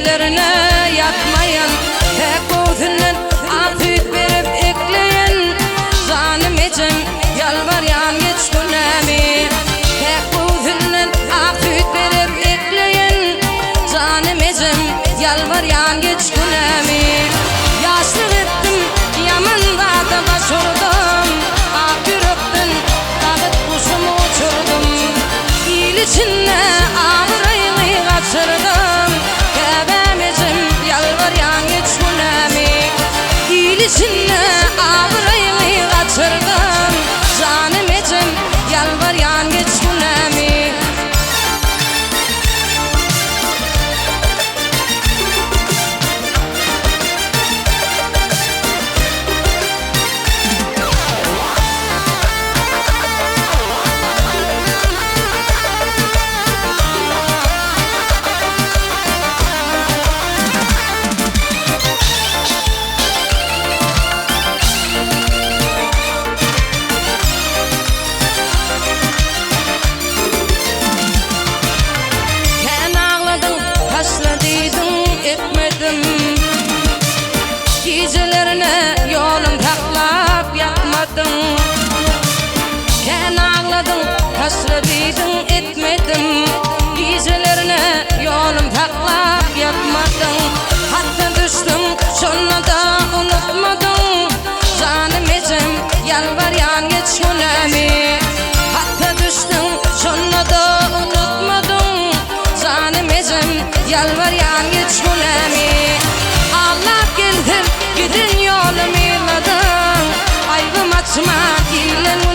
gecelerine yatmayan, hep odunun afiyet verip ekleyen, canım için yalvaryan geç günemi. Hep odunun afiyet verip ekleyen, canım için yalvaryan geç günemi. Yaşlık ettim, yamanda da başvurdum, ak yürekten dağıt kuşumu uçurdum. İl içinde ağrıyı kaçırdım, kebemecim yalvaryan geç günemi. İl içinde ağrıyı kaçırdım, canım için yalvaryan geç günemi. Gecelerine yolum taklap yapmadım, sen ağladın, hasretiydin etmedim. Gecelerine yolum taklap yapmadım, hatta düştüm sonra da unutmadım. Canım için yalvaryan geç günemi. Hatta düştüm sonra da unutmadım. Canım için yalvaryan geç günemi. Allah geldim, gidin yolum yılladın, aybım açma dilen